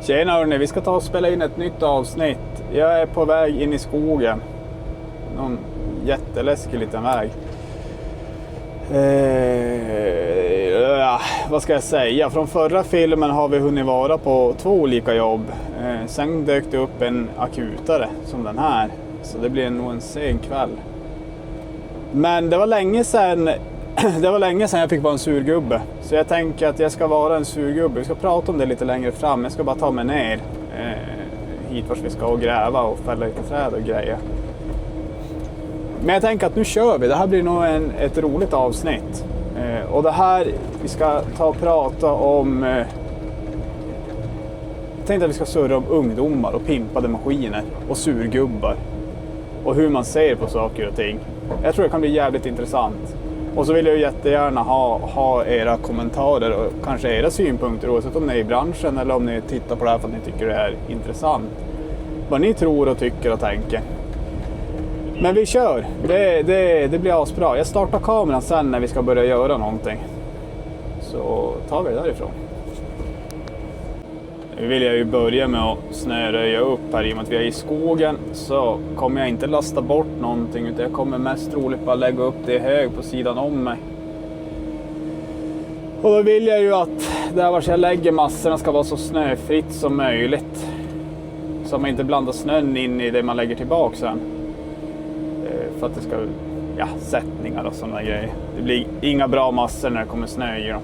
Tjena hörni, vi ska ta och spela in ett nytt avsnitt. Jag är på väg in i skogen. Någon jätteläskig liten väg. Vad ska jag säga? Från förra filmen har vi hunnit vara på 2 olika jobb. Sen dök det upp en akutare som den här. Så det blir nog en sen kväll. Men det var länge sedan jag fick vara en surgubbe. Så jag tänker att jag ska vara en surgubbe. Vi ska prata om det lite längre fram. Jag ska bara ta mig ner hit vart vi ska och gräva och fälla lite träd och grejer. Men jag tänker att nu kör vi. Det här blir nog ett roligt avsnitt. Och det här, vi ska ta och prata om... jag tänkte att vi ska surra om ungdomar och pimpade maskiner och surgubbar. Och hur man ser på saker och ting. Jag tror det kan bli jävligt intressant. Och så vill jag jättegärna ha era kommentarer och kanske era synpunkter, oavsett om ni är i branschen eller om ni tittar på det här för att ni tycker det är intressant. Vad ni tror och tycker och tänker. Men vi kör, det blir asbra. Jag startar kameran sen när vi ska börja göra någonting. Så tar vi det därifrån. Nu vill jag ju börja med att snöröja upp här. I och med att vi är i skogen så kommer jag inte lasta bort någonting, utan jag kommer mest troligt bara lägga upp det i hög på sidan om mig. Och då vill jag ju att där var jag lägger massorna ska vara så snöfritt som möjligt. Så att man inte blandar snön in i det man lägger tillbaka sen. För att det ska, sättningar och sådana grejer. Det blir inga bra massor när det kommer snö i dem.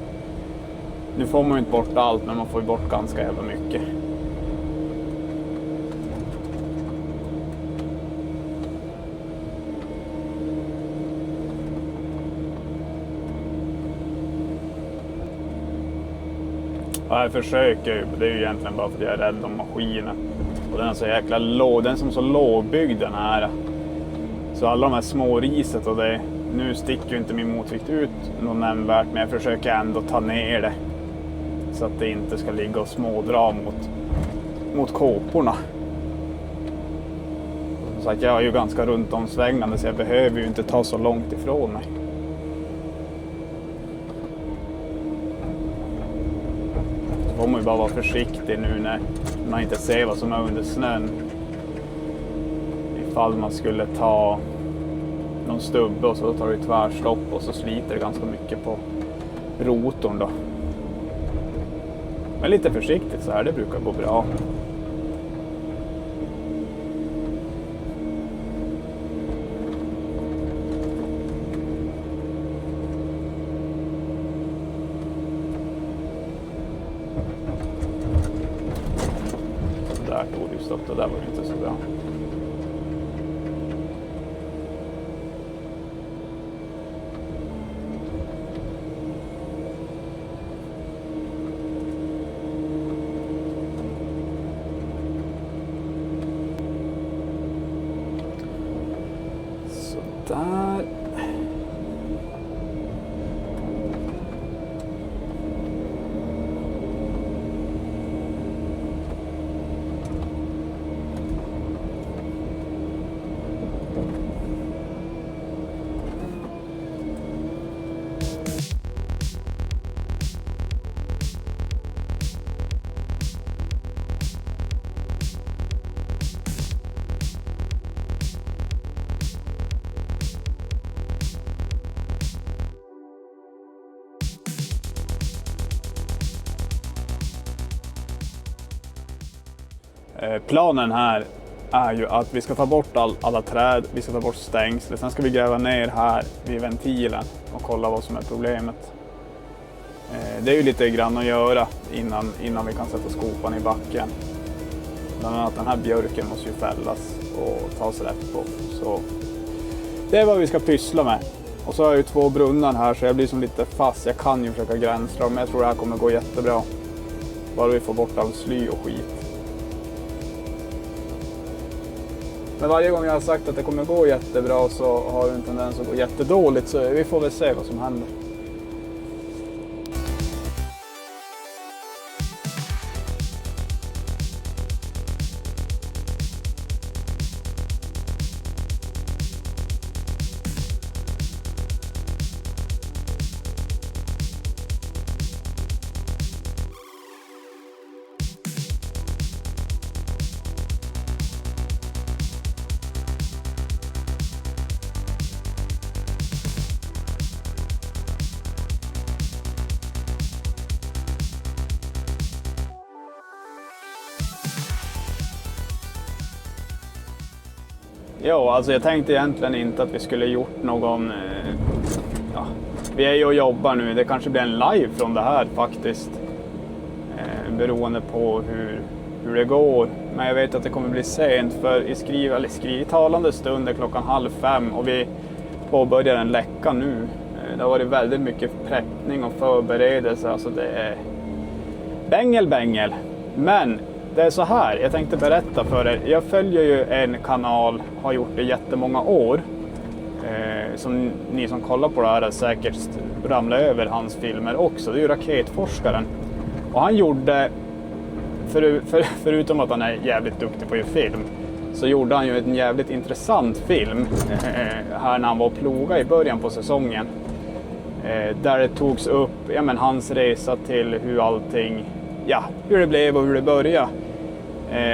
Nu får man ju inte bort allt, men man får ju bort ganska jävla mycket. Ja, jag försöker ju. Det är ju egentligen bara för att jag är rädd om maskinen. Och den är så jäkla låg. Den är som så lågbyggd den här. Så alla de här små riset och det. Nu sticker ju inte min motvikt ut något nämnvärt, men jag försöker ändå ta ner det. Så att det inte ska ligga och smådra mot kåporna. Så att jag är ju ganska runt om svängande, så jag behöver ju inte ta så långt ifrån mig. Så får man ju bara vara försiktig nu när man inte ser vad som är under snön. Ifall man skulle ta någon stubbe och så tar det tvärstopp och så sliter det ganska mycket på rotorn då. Men lite försiktigt så här, det brukar gå bra. Så där tog det stopp, det där var inte så bra. Där. Planen här är ju att vi ska ta bort alla träd, vi ska ta bort stängsel. Sen ska vi gräva ner här vid ventilen och kolla vad som är problemet. Det är ju lite grann att göra innan vi kan sätta skopan i backen. Bland annat den här björken måste ju fällas och tas rätt på. Så det är vad vi ska pyssla med. Och så har jag ju 2 brunnar här så jag blir som lite fast. Jag kan ju försöka gränsla men jag tror det här kommer gå jättebra. Bara vi får bort all sly och skit. Men varje gång jag har sagt att det kommer gå jättebra så har det en tendens att gå jättedåligt, så vi får väl se vad som händer. Ja, alltså jag tänkte egentligen inte att vi skulle gjort någon... Ja, vi är ju och jobbar nu. Det kanske blir en live från det här faktiskt. Beroende på hur det går. Men jag vet att det kommer bli sent för i talande stund är 4:30 och vi påbörjar en läcka nu. Det har varit väldigt mycket preppning och förberedelse. Alltså det är bängel. Men det är så här, jag tänkte berätta för er. Jag följer ju en kanal, har gjort det jättemånga år. Som ni som kollar på det här har säkert ramlat över hans filmer också. Det är ju Raketforskaren. Och han gjorde, förutom att han är jävligt duktig på att göra film, så gjorde han ju en jävligt intressant film här när han var och ploga i början på säsongen. Där det togs upp hans resa till hur det blev och hur det började.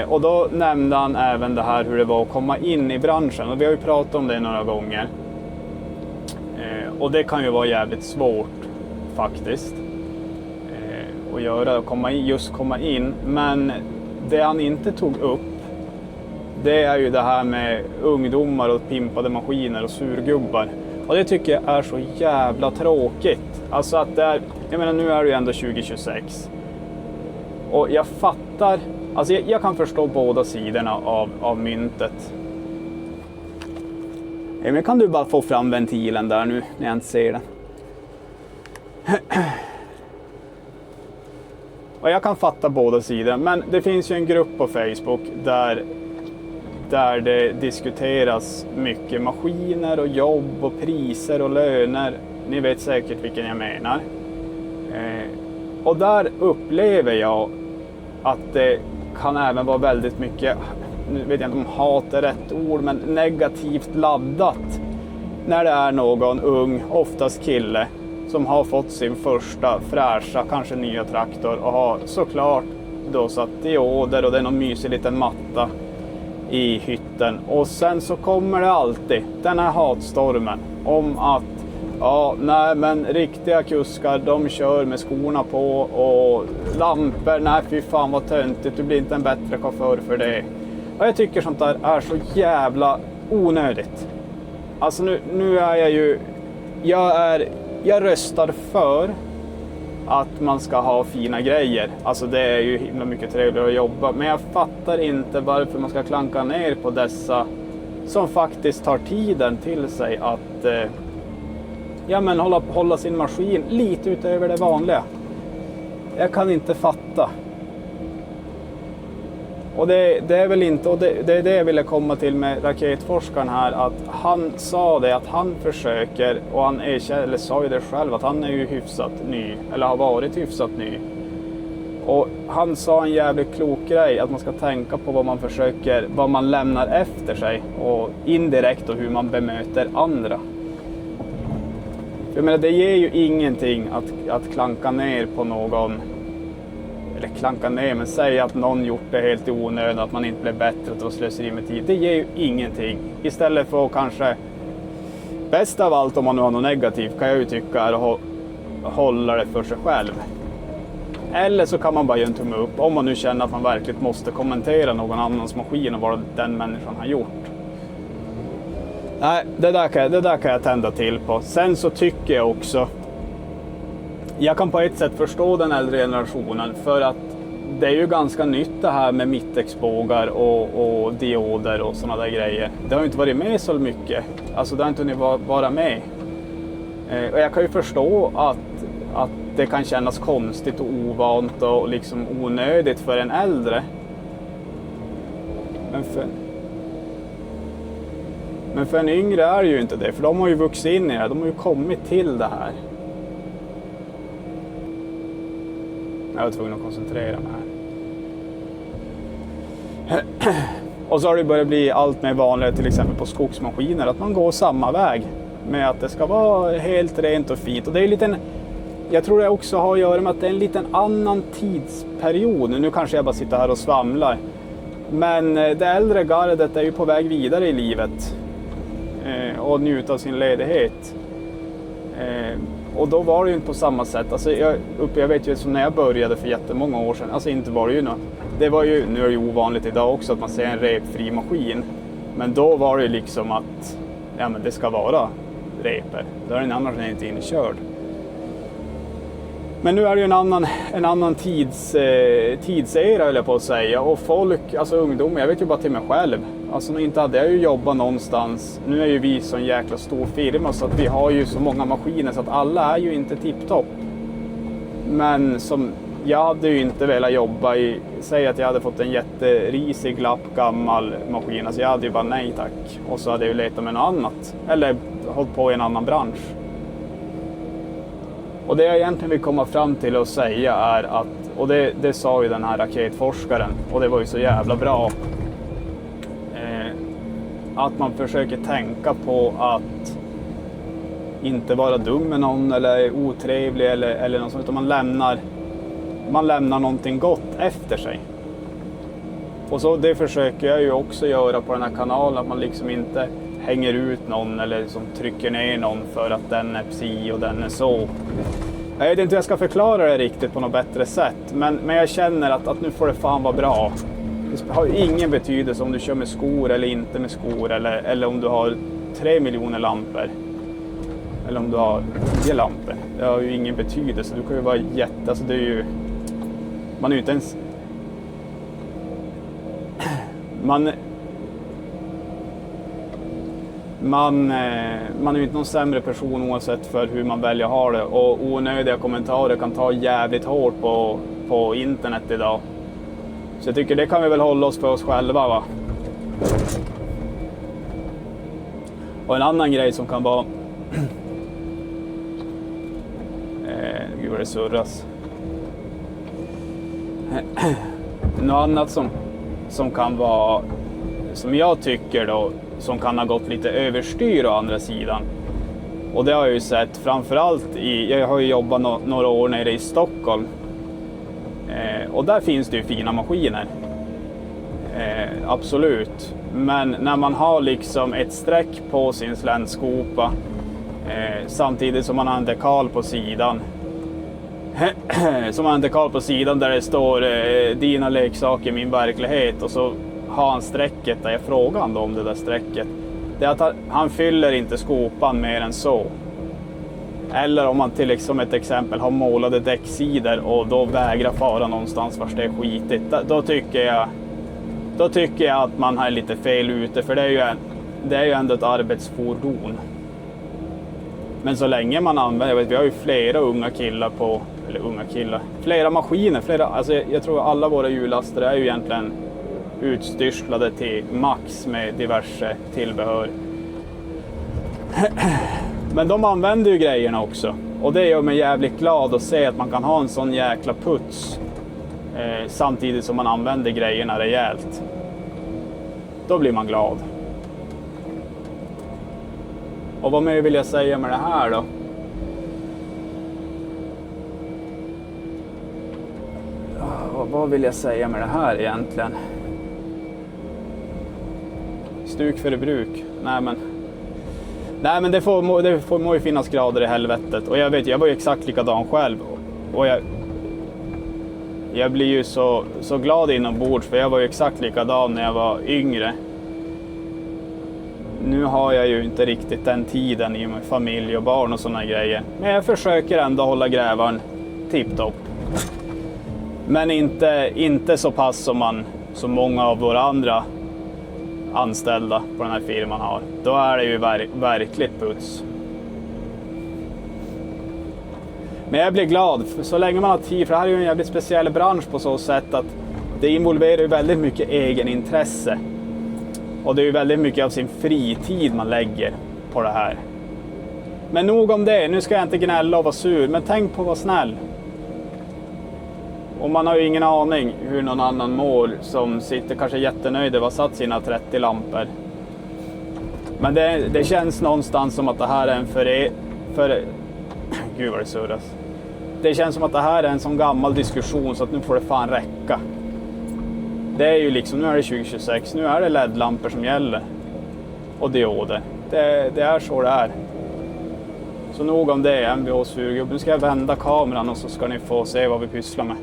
Och då nämnde han även det här hur det var att komma in i branschen. Och vi har ju pratat om det några gånger. Och det kan ju vara jävligt svårt faktiskt. Att göra, komma in. Men det han inte tog upp, det är ju det här med ungdomar och pimpade maskiner och surgubbar. Och det tycker jag är så jävla tråkigt. Alltså att det är, nu är det ju ändå 2026. Och jag fattar, alltså jag kan förstå båda sidorna av myntet. Men kan du bara få fram ventilen där nu när jag inte ser den? Och jag kan fatta båda sidorna, men det finns ju en grupp på Facebook där det diskuteras mycket maskiner och jobb och priser och löner. Ni vet säkert vilken jag menar. Och där upplever jag att det kan även vara väldigt mycket, nu vet jag inte om hat är rätt ord, men negativt laddat. När det är någon ung, oftast kille, som har fått sin första fräscha, kanske nya traktor och har såklart då satt dioder och det är någon mysig liten matta i hytten. Och sen så kommer det alltid den här hatstormen om att riktiga kuskar, de kör med skorna på och lampor, nej fy fan vad töntigt, du blir inte en bättre chaufför för det. Och jag tycker sånt där är så jävla onödigt. Alltså nu är jag ju, jag röstar för att man ska ha fina grejer. Alltså det är ju himla mycket trevligare att jobba. Men jag fattar inte varför man ska klanka ner på dessa som faktiskt tar tiden till sig att hålla sin maskin lite utöver det vanliga. Jag kan inte fatta. Och det är väl inte, och det är det jag ville komma till med raketforskaren här, att han sa det att han försöker, och han sa ju det själv, att han är ju hyfsat ny, eller har varit hyfsat ny. Och han sa en jävligt klok grej, att man ska tänka på vad man lämnar efter sig, och indirekt och hur man bemöter andra. Jag menar, det ger ju ingenting att klanka ner på någon, eller klanka ner, men säga att någon gjort det helt i onödan, att man inte blev bättre, att det var slöseri med tid. Det ger ju ingenting. Istället för att kanske, bäst av allt om man nu har något negativt, kan jag ju tycka är att hålla det för sig själv. Eller så kan man bara göra en tumme upp, om man nu känner att man verkligen måste kommentera någon annans maskin och vad den människan har gjort. Nej, det där kan jag tända till på. Sen så tycker jag också, jag kan på ett sätt förstå den äldre generationen, för att det är ju ganska nytt det här med mittexbågar och dioder och sådana där grejer. Det har ju inte varit med så mycket, alltså det har inte hunnit vara med. Och jag kan ju förstå att det kan kännas konstigt och ovant och liksom onödigt för en äldre. Men för en yngre är det ju inte det, för de har ju vuxit in i det, de har ju kommit till det här. Jag var tvungen att koncentrera mig här. Och så har det börjat bli allt mer vanligt, till exempel på skogsmaskiner, att man går samma väg med att det ska vara helt rent och fint. Och det är jag tror det också har att göra med att det är en liten annan tidsperiod. Nu kanske jag bara sitter här och svamlar. Men det äldre gardet är ju på väg vidare i livet och njuta av sin ledighet. Och då var det ju inte på samma sätt. Alltså jag vet ju som när jag började för jättemånga år sedan. Alltså inte var det ju något. Det var ju, nu är det ju ovanligt idag också att man ser en repfri maskin. Men då var det liksom att ja, men det ska vara reper. Då är den annars inte inkörd. Men nu är det ju en annan tidsera, höll jag på att säga. Och folk, alltså ungdomar, jag vet ju bara till mig själv. Alltså inte hade jag ju jobbat någonstans. Nu är ju vi så en jäkla stor firma så att vi har ju så många maskiner så att alla är ju inte tipptopp. Men som jag hade ju inte velat jobba i, säg att jag hade fått en jätterisig lapp gammal maskin. Alltså jag hade ju bara nej tack. Och så hade jag ju letat med något annat. Eller hållit på i en annan bransch. Och det jag egentligen vill komma fram till och säga är att, och det sa ju den här raketforskaren, och det var ju så jävla bra, att man försöker tänka på att inte vara dum med någon eller otrevlig eller något sånt, utan man lämnar någonting gott efter sig. Och så det försöker jag ju också göra på den här kanalen, att man liksom inte hänger ut någon eller liksom trycker ner någon för att den är psi och den är så. Jag vet inte hur jag ska förklara det riktigt på något bättre sätt, men jag känner att nu får det fan vara bra. Det har ju ingen betydelse om du kör med skor eller inte med skor, eller om du har 3 miljoner lampor eller om du har 10 lampor. Det har ju ingen betydelse. Du kan ju vara alltså det är ju, man är ju inte ens man är ju inte någon sämre person oavsett för hur man väljer att ha det. Och onödiga kommentarer kan ta jävligt hårt på internet idag. Så jag tycker det kan vi väl hålla oss för oss själva, va? Och en annan grej som kan vara gud vad det surras. Något annat som kan vara, som jag tycker då, som kan ha gått lite överstyr å andra sidan. Och det har jag ju sett framförallt jag har ju jobbat några år nere i Stockholm. Och där finns det ju fina maskiner. Absolut. Men när man har liksom ett streck på sin släntskopa samtidigt som man har en dekal på sidan. Som har en dekal på sidan där det står dina leksaker, min verklighet, och så har han strecket där jag frågade om det där strecket. Det är att han fyller inte skopan mer än så. Eller om man till ett exempel har målade däcksidor och då vägrar fara någonstans vars det är skitigt. Då tycker jag att man har lite fel ute, för det är ju ändå ett arbetsfordon. Men så länge man använder, vi har ju flera flera maskiner, alltså jag tror alla våra hjullaster är ju egentligen utstyrslade till max med diverse tillbehör. Men de använder ju grejerna också. Och det gör mig jävligt glad att se att man kan ha en sån jäkla puts samtidigt som man använder grejerna rejält. Då blir man glad. Och vad mer vill jag säga med det här då? Vad vill jag säga med det här egentligen? Stuk för bruk. Nej men det får ju finnas grader i helvetet. Och jag var ju exakt likadan själv. Och jag blir ju så glad inombords, för jag var ju exakt likadan när jag var yngre. Nu har jag ju inte riktigt den tiden i med familj och barn och sådana grejer. Men jag försöker ändå hålla grävaren tipptopp. Men inte så pass som många av våra andra anställda på den här firman har. Då är det ju verkligt puts. Men jag blir glad så länge man har tid, för det här är ju en jävligt speciell bransch på så sätt att det involverar ju väldigt mycket egenintresse. Och det är ju väldigt mycket av sin fritid man lägger på det här. Men nog om det, nu ska jag inte gnälla och vara sur, men tänk på att vara snäll. Och man har ju ingen aning hur någon annan mår som sitter kanske jättenöjd över att ha satt sina 30 lampor. Men det känns någonstans som att det här är en Gud vad det surras. Det känns som att det här är en sån gammal diskussion så att nu får det fan räcka. Det är ju liksom, nu är det 2026, nu är det LED-lampor som gäller. Och dioder. Det är så det är. Så nog om det, MVH surgubben. Nu ska jag vända kameran och så ska ni få se vad vi pysslar med.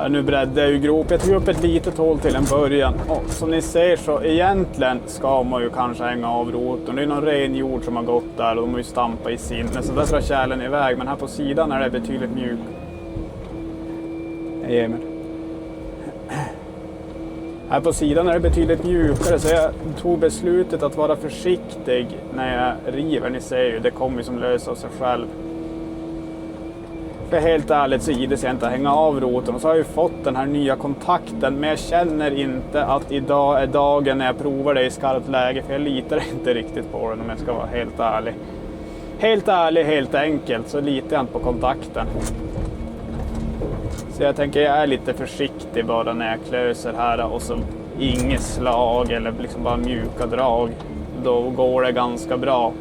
Ja, nu bredde jag ju grop. Jag tog upp ett litet hål till en början. Och som ni ser så egentligen ska man ju kanske hänga av roten. Det är någon ren jord som har gått där och de har ju stampat i sinne. Så där drar kärlen iväg. Men här på sidan är det betydligt mjuk. Emil. Här på sidan är det betydligt mjukare, så jag tog beslutet att vara försiktig när jag river. Ni ser ju, det kommer ju som lösa av sig själv. För helt ärligt så ides jag inte att hänga av roten, och så har jag ju fått den här nya kontakten, men jag känner inte att idag är dagen när jag provar det i skarpt läge, för jag litar inte riktigt på den om jag ska vara helt ärlig. Helt enkelt så litar jag inte på kontakten. Så jag tänker jag är lite försiktig bara när jag klöser här, och så inget slag eller liksom bara mjuka drag. Då går det ganska bra.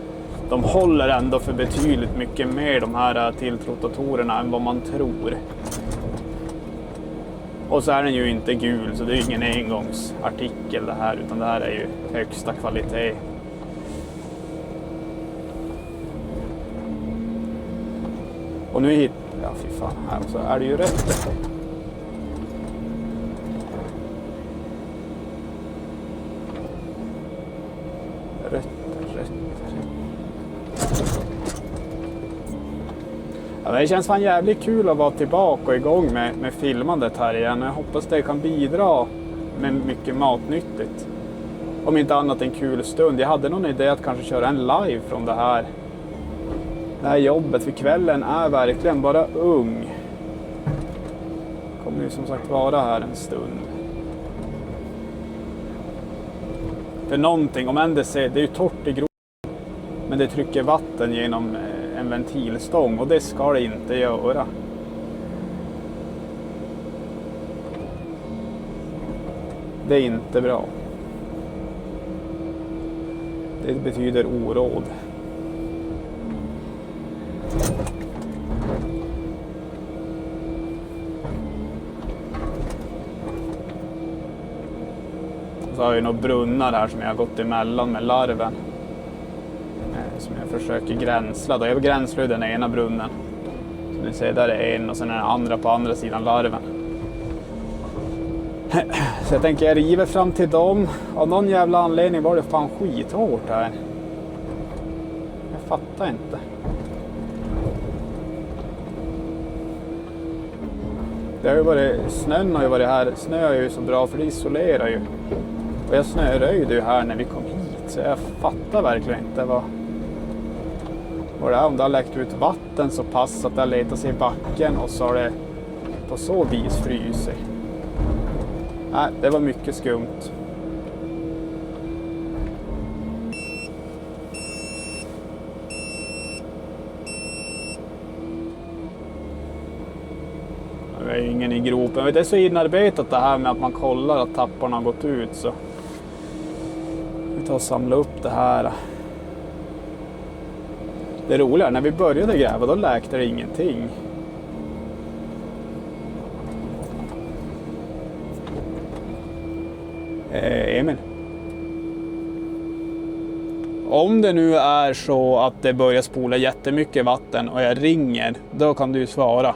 De håller ändå för betydligt mycket mer de här tilltrotatorerna än vad man tror. Och så är den ju inte gul, så det är ingen engångsartikel det här, utan det här är ju högsta kvalitet. Och nu hittar ja, fy fan, här så är det ju rätt. Rätt. Ja, det känns fan jävligt kul att vara tillbaka och igång med filmandet här igen. Jag hoppas det kan bidra med mycket matnyttigt. Om inte annat en kul stund. Jag hade någon idé att kanske köra en live från det här jobbet, för kvällen är verkligen bara ung. Kommer ju som sagt vara här en stund. För någonting, om än det är ju torrt i gropen, men det trycker vatten genom en ventilstång, och det ska det inte göra. Det är inte bra. Det betyder oråd. Så har vi några brunnar här som jag har gått emellan med larven. Som jag försöker gränsla. Jag gränslar ju den ena brunnen. Som ni ser, där är en och sen är den andra på andra sidan larven. Så jag tänker jag river fram till dem. Av någon jävla anledning var det fan skithårt här. Jag fattar inte. Det har ju varit, snön har ju varit här. Snö är ju så bra för det isolerar ju. Och jag snöröjde ju här när vi kom hit. Så jag fattar verkligen inte vad det är. Om det har läckt ut vatten så pass att det har letat sig i backen och så har det på så vis fryser. Nej, det var mycket skumt. Det är ingen i gropen. Det är så inarbetat det här med att man kollar att tapparna har gått ut, så vi tar och samlar upp det här. Det roliga, när vi började gräva då läkte det ingenting. Emil. Om det nu är så att det börjar spola jättemycket vatten och jag ringer, då kan du svara.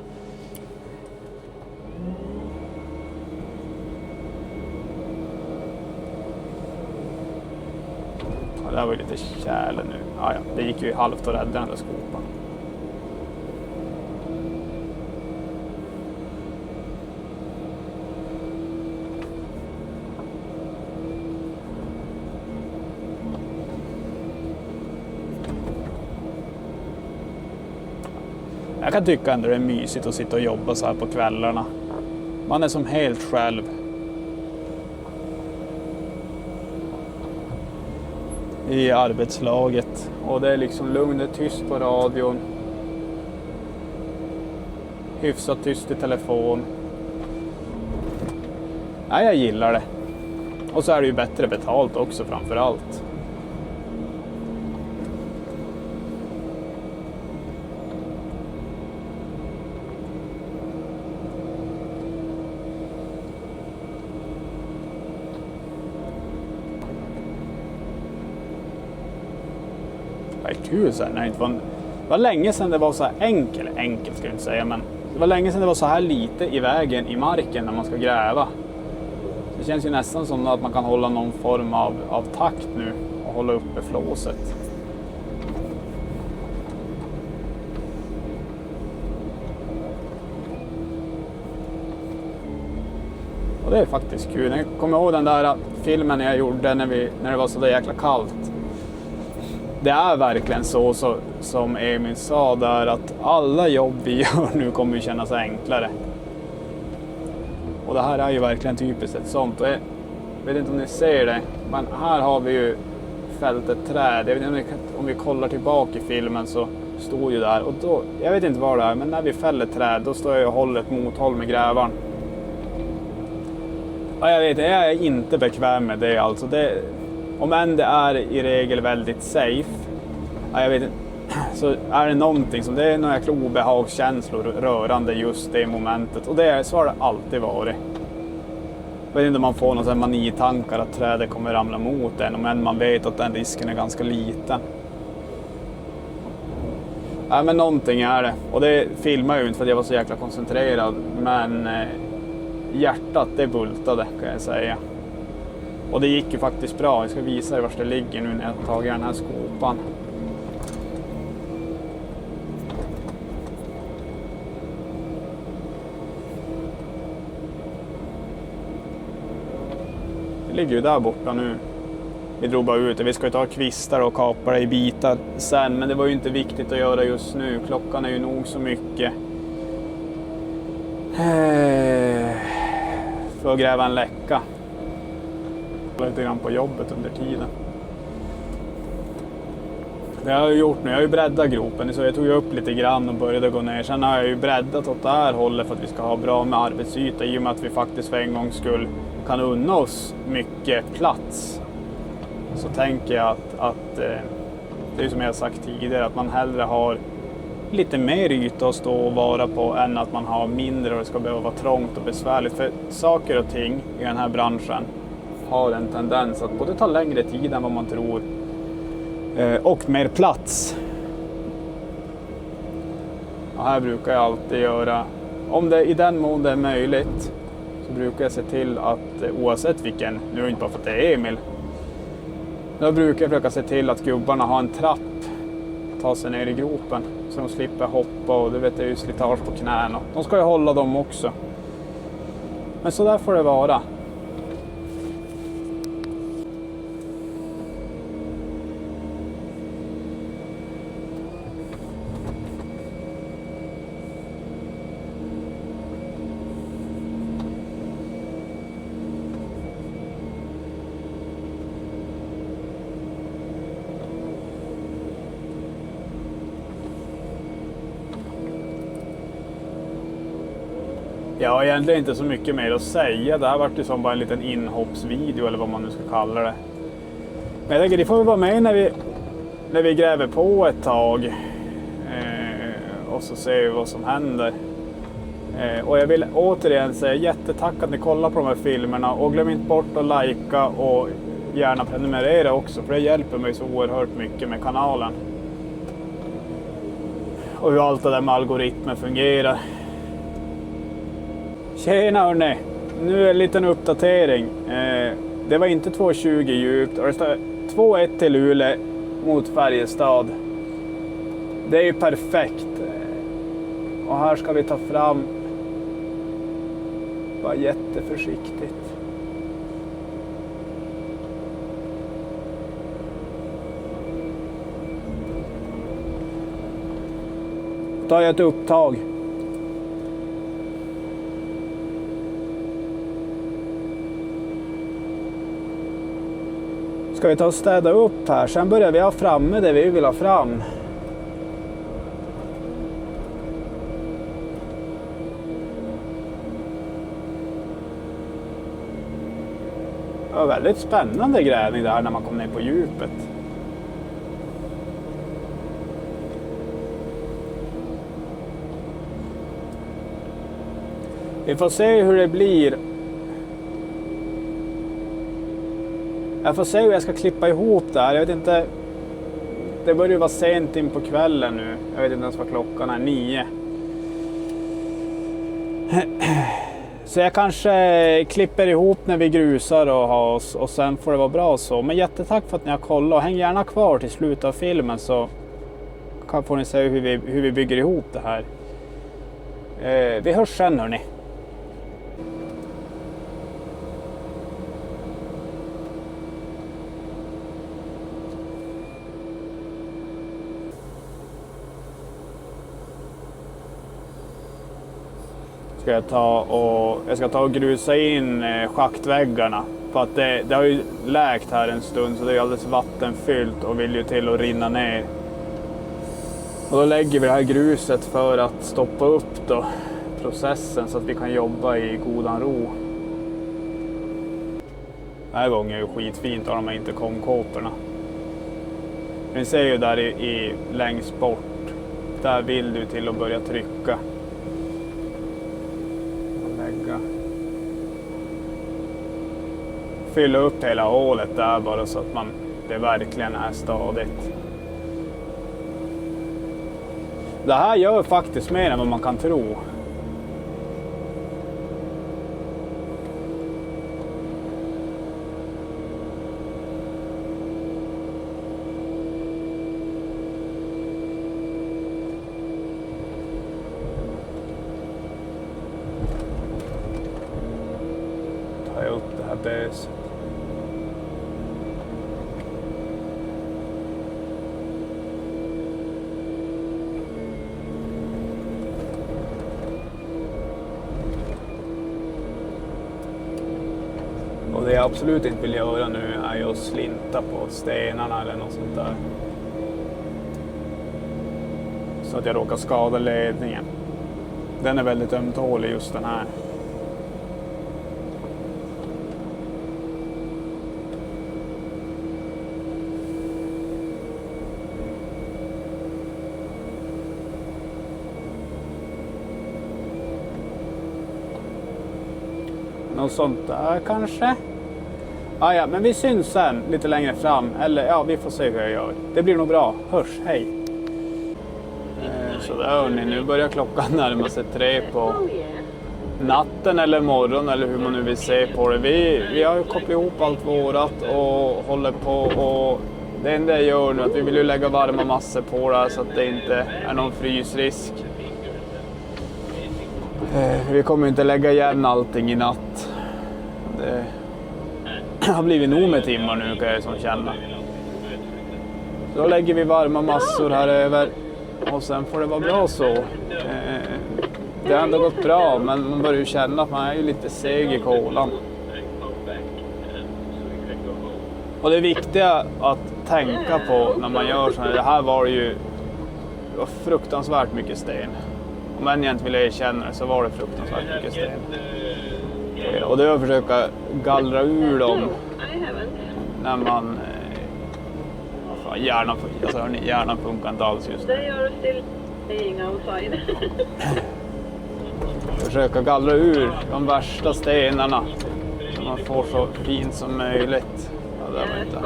Ja, det här var ju lite kärle nu. Ja, det gick ju halvt att rädda den där skopan. Jag kan tycka ändå det är mysigt att sitta och jobba så här på kvällarna. Man är som helt själv. I arbetslaget. Och det är liksom lugnt, det är tyst på radion. Hyfsat tyst i telefon. Nej, jag gillar det. Och så är det ju bättre betalt också framför allt. Det är kul så här, när det inte var länge sedan det var så här enkelt ska jag inte säga, men Det var länge sedan det var så här lite i vägen i marken när man ska gräva. Det känns ju nästan som att man kan hålla någon form av takt nu och hålla uppe flåset. Och det är faktiskt kul. Jag kommer ihåg den där filmen jag gjorde när det var så där jäkla kallt. Det är verkligen så som Emil sa där, att alla jobb vi gör nu kommer ju kännas enklare. Och det här är ju verkligen typiskt ett sånt. Och jag vet inte om ni ser det, men här har vi ju fällt ett träd. Jag vet inte om vi kollar tillbaka i filmen så står ju där. Och då, jag vet inte vad det är, men när vi fäller träd då står jag och håller ett mothåll med grävaren. Ja, jag är inte bekväm med det alltså. Om än det är i regel väldigt safe, ja, jag vet inte, så är det någonting som det är några jäkla obehagskänslor rörande just det momentet. Och så har det alltid varit. Jag vet inte om man får någon sån manitankar att trädet kommer ramla mot en, men man vet att den risken är ganska liten. Ja, men någonting är det. Och det filmar jag ju inte för att jag var så jäkla koncentrerad, men hjärtat det bultade kan jag säga. Och det gick ju faktiskt bra. Jag ska visa er var det ligger nu när jag tagit den här skopan. Det ligger ju där borta nu. Vi drog bara ut det. Vi ska ju ta kvistar och kapa det i bitar sen. Men det var ju inte viktigt att göra just nu. Klockan är ju nog så mycket. För att gräva en läcka. Lite grann på jobbet under tiden. Det har jag gjort nu. Jag har ju breddat gropen. Så jag tog upp lite grann och började gå ner. Sen har jag ju breddat åt det här hållet för att vi ska ha bra med arbetsyta. I och med att vi faktiskt för en gång skull kan unna oss mycket plats. Så tänker jag att det är som jag sagt tidigare, att man hellre har lite mer yta att stå och vara på än att man har mindre och det ska behöva vara trångt och besvärligt. För saker och ting i den här branschen har en tendens att både ta längre tid än vad man tror och mer plats. Och här brukar jag alltid göra, om det i den mån det är möjligt, så brukar jag se till att oavsett vilken, nu är det inte bara för att det är Emil, då brukar jag försöka se till att gubbarna har en trapp att ta sig ner i gropen så de slipper hoppa, och det vet jag ju slitage på knäna. De ska ju hålla dem också. Men så där får det vara. Jag har egentligen inte så mycket mer att säga. Det här var ju som bara en liten inhoppsvideo eller vad man nu ska kalla det. Men jag tänker det får vi vara med när vi gräver på ett tag. Och så ser vi vad som händer. Och jag vill återigen säga jättetack att ni kollar på de här filmerna. Och glöm inte bort att likea och gärna prenumerera också. För det hjälper mig så oerhört mycket med kanalen. Och hur allt det där med algoritmer fungerar. Tjena hörni, nu är en liten uppdatering. Det var inte 2,20 djupt och det står 2,1 till Luleå mot Färjestad. Det är ju perfekt. Och här ska vi ta fram, bara jätteförsiktigt. Då tar jag ett upptag. Ska vi ta och städa upp här, sen börjar vi ha framme det vi vill ha fram. Det var väldigt spännande grävning där när man kom ner på djupet. Vi får se hur det blir. Jag får se hur jag ska klippa ihop det här. Jag vet inte. Det börjar ju vara sent in på kvällen nu. Jag vet inte ens vad klockan är, 9. Så jag kanske klipper ihop när vi grusar och har oss och sen får det vara bra så. Men jättetack för att ni har kollat och häng gärna kvar till slutet av filmen så får ni se hur vi bygger ihop det här. Vi hörs sen hörni. Jag ska ta och grusa in schaktväggarna för att det har ju läkt här en stund så det är alldeles vattenfyllt och vill ju till att rinna ner. Och då lägger vi det här gruset för att stoppa upp då processen så att vi kan jobba i godan ro. Den här gången är ju skitfint av de här intercomkåporna. Ni ser ju där i längst bort, där vill du till att börja trycka. Fylla upp hela hålet där bara så att det verkligen är stadigt. Det här gör faktiskt mer än vad man kan tro. Ta upp det här böset. Och det jag absolut inte vill göra nu är ju att slinta på stenarna eller något sånt där. Så att jag råkar skada ledningen. Den är väldigt ömtålig just den här. Något sånt där kanske. Ja, men vi syns sen lite längre fram. Eller ja, vi får se hur jag gör. Det blir nog bra. Hörs, hej. Så där hörni, nu börjar klockan närma sig 3 på natten eller morgon eller hur man nu vill se på det. Vi har ju kopplat ihop allt vårat och håller på och det enda jag gör nu är att vi vill ju lägga varma massor på det här så att det inte är någon frysrisk. Vi kommer inte lägga igen allting i natt. Det har blivit nog med timmar nu kan jag som känna. Då lägger vi varma massor här över och sen får det vara bra så. Det har ändå gått bra men man börjar ju känna att man är ju lite seg i kolan. Och det viktiga att tänka på när man gör så här, det här var ju fruktansvärt mycket sten. Om än jag inte vill erkänna det så var det fruktansvärt mycket sten. Och det är att försöka gallra ur dem när man... hjärnan funkar inte alls just nu. Försöka gallra ur de värsta stenarna så man får så fint som möjligt. Ja, det var inte.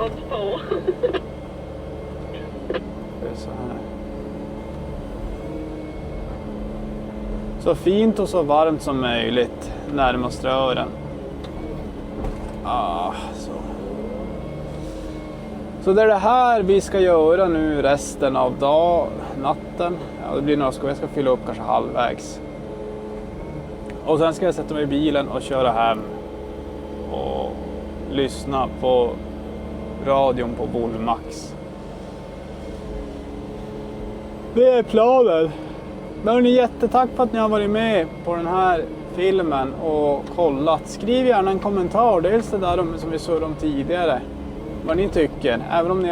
Det är så här. Så fint och så varmt som möjligt närmast rören. Så det är det här vi ska göra nu resten av natten. Ja, det blir några skor. Jag ska fylla upp kanske halvvägs. Och sen ska jag sätta mig i bilen och köra hem. Och lyssna på radion på Volmax. Det är planen. Men ni är jättetack för att ni har varit med på den här filmen och kollat. Skriv gärna en kommentar. Dels det där som vi såg om tidigare. Vad ni tycker. Även om ni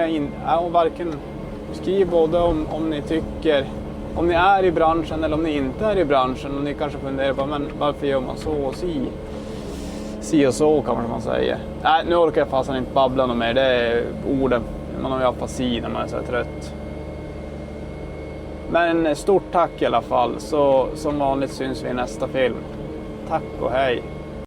är varken skriv både om ni tycker. Om ni är i branschen eller om ni inte är i branschen. Och ni kanske funderar på men varför gör man så och si och så kan man säga. Nej, nu orkar jag fasen inte babbla något mer. Det är orden. Man har ju afasi när man är så trött. Men stort tack i alla fall. Så som vanligt syns vi i nästa film. Tack och hej.